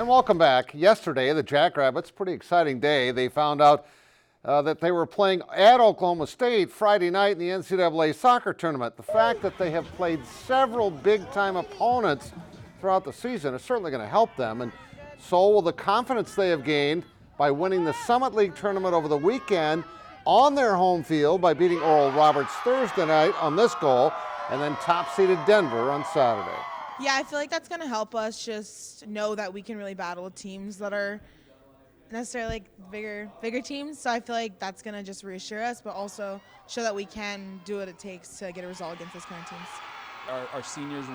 And welcome back. Yesterday, the Jackrabbits, pretty exciting day. They found out that they were playing at Oklahoma State Friday night in the NCAA soccer tournament. The fact that they have played several big-time opponents throughout the season is certainly going to help them, and so will the confidence they have gained by winning the Summit League tournament over the weekend on their home field by beating Oral Roberts Thursday night on this goal, and then top-seeded Denver on Saturday. Yeah, I feel like that's going to help us just know that we can really battle with teams that are necessarily like bigger teams. So I feel like that's going to just reassure us, but also show that we can do what it takes to get a result against those kind of teams. Our seniors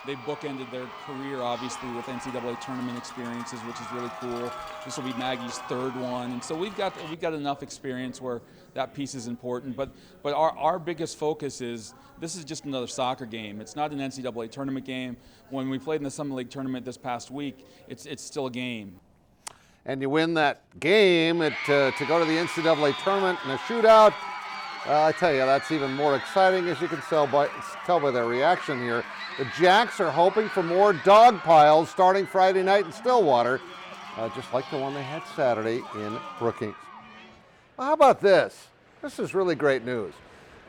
they bookended their career, obviously, with NCAA tournament experiences, which is really cool. This will be Maggie's third one, and so we've got enough experience where that piece is important. But our biggest focus is this is just another soccer game. It's not an NCAA tournament game. When we played in the Summit League tournament this past week, it's still a game. And you win that game to go to the NCAA tournament in a shootout. I tell you, that's even more exciting, as you can tell by their reaction here. The Jacks are hoping for more dog piles starting Friday night in Stillwater, just like the one they had Saturday in Brookings. Well, how about this? This is really great news.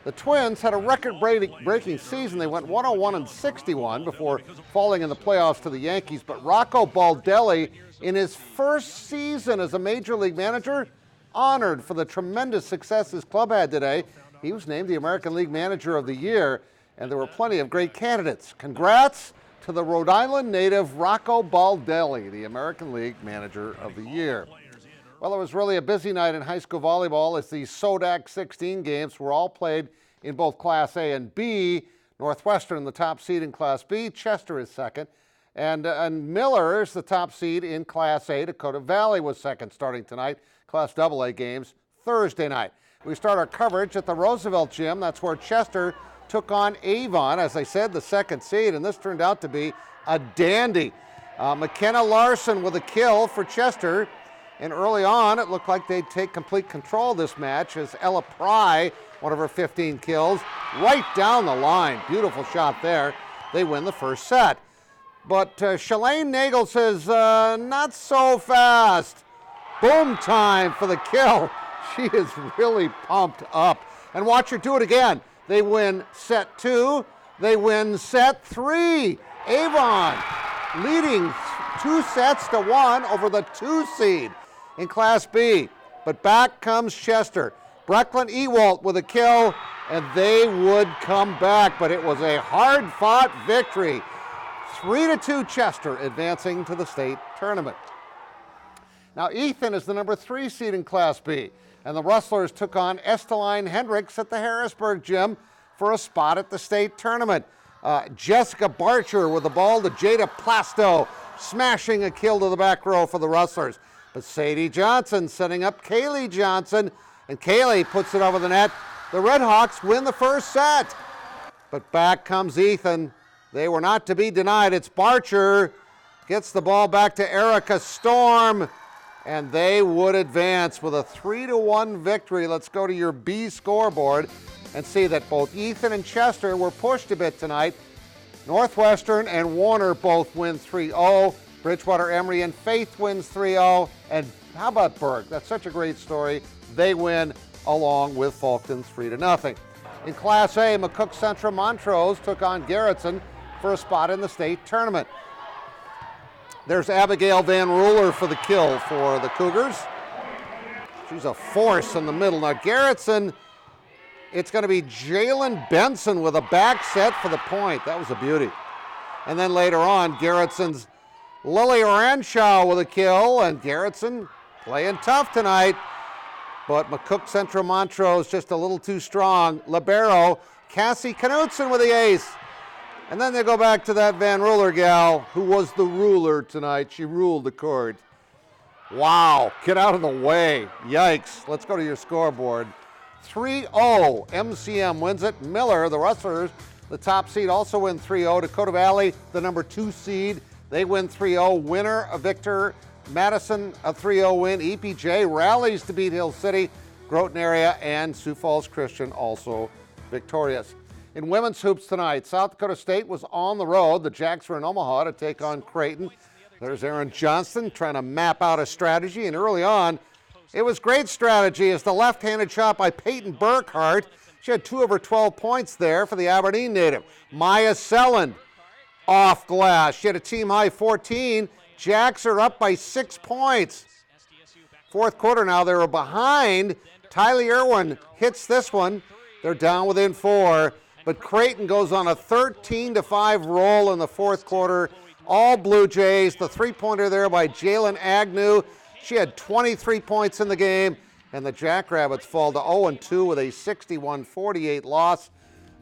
The Twins had a record-breaking season. They went 101-61 before falling in the playoffs to the Yankees. But Rocco Baldelli, in his first season as a Major League manager, honored for the tremendous success his club had today. He was named the American League Manager of the Year, and there were plenty of great candidates. Congrats to the Rhode Island native Rocco Baldelli, the American League Manager of the Year. Well, it was really a busy night in high school volleyball as the SODAC 16 games were all played in both Class A and B. Northwestern, the top seed in Class B. Chester is second. And Miller is the top seed in Class A. Dakota Valley was second starting tonight. Class AA games Thursday night. We start our coverage at the Roosevelt Gym. That's where Chester took on Avon, as I said, the second seed, and this turned out to be a dandy. McKenna Larson with a kill for Chester, and early on it looked like they'd take complete control of this match as Ella Pry, one of her 15 kills, right down the line. Beautiful shot there. They win the first set. But Shalane Nagel says, not so fast. Boom time for the kill. She is really pumped up. And watch her do it again. They win set 2. They win set 3. Avon leading 2-1 over the 2 seed in Class B. But back comes Chester. Brecklin Ewalt with a kill, and they would come back. But it was a hard-fought victory. 3-2 Chester advancing to the state tournament. Now, Ethan is the number 3 seed in Class B, and the Rustlers took on Esteline Hendricks at the Harrisburg Gym for a spot at the state tournament. Jessica Barcher with the ball to Jada Plasto, smashing a kill to the back row for the Rustlers. But Sadie Johnson setting up Kaylee Johnson, and Kaylee puts it over the net. The Red Hawks win the first set. But back comes Ethan. They were not to be denied. It's Barcher. Gets the ball back to Erica Storm, and they would advance with a 3-1 victory. Let's go to your B scoreboard and see that both Ethan and Chester were pushed a bit tonight. Northwestern and Warner both win 3-0. Bridgewater, Emory, and Faith wins 3-0. And how about Berg? That's such a great story. They win along with Fulton 3-0. In Class A, McCook Central Montrose took on Garrettson for a spot in the state tournament. There's Abigail Van Ruler for the kill for the Cougars. She's a force in the middle. Now Garrettson, it's going to be Jalen Benson with a back set for the point. That was a beauty. And then later on, Garrettson's Lily Oranshaw with a kill, and Garrettson playing tough tonight. But McCook Central Montrose just a little too strong. Libero, Cassie Knutson with the ace. And then they go back to that Van Ruler gal who was the ruler tonight. She ruled the court. Wow, get out of the way. Yikes. Let's go to your scoreboard. 3-0, MCM wins it. Miller, the Rustlers, the top seed, also win 3-0. Dakota Valley, the number 2 seed, they win 3-0. Winner, Victor Madison, a 3-0 win. EPJ rallies to beat Hill City. Groton area and Sioux Falls Christian also victorious. In women's hoops tonight, South Dakota State was on the road. The Jacks were in Omaha to take on Creighton. There's Aaron Johnston trying to map out a strategy, and early on, it was great strategy as the left-handed shot by Peyton Burkhart. She had 2 of her 12 points there for the Aberdeen native. Maya Selland off glass. She had a team-high 14. Jacks are up by 6 points. Fourth quarter now, they were behind. Tylee Irwin hits this one. They're down within 4. But Creighton goes on a 13-5 roll in the fourth quarter. All Blue Jays. The three-pointer there by Jalen Agnew. She had 23 points in the game. And the Jackrabbits fall to 0-2 with a 61-48 loss.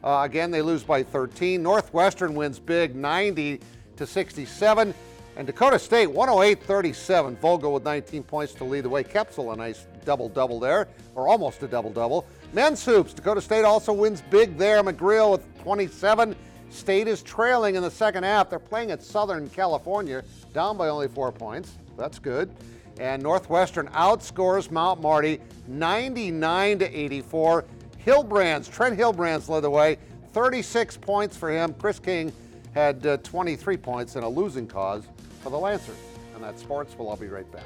Again, they lose by 13. Northwestern wins big, 90-67. And Dakota State, 108-37. Volga with 19 points to lead the way. Kepsel, a nice double-double there, or almost a double-double. Men's hoops, Dakota State also wins big there. McGreal with 27. State is trailing in the second half. They're playing at Southern California, down by only 4 points. That's good. And Northwestern outscores Mount Marty 99-84. Trent Hillbrands led the way, 36 points for him. Chris King had 23 points in a losing cause for the Lancers. And that's sports. Well, I'll be right back.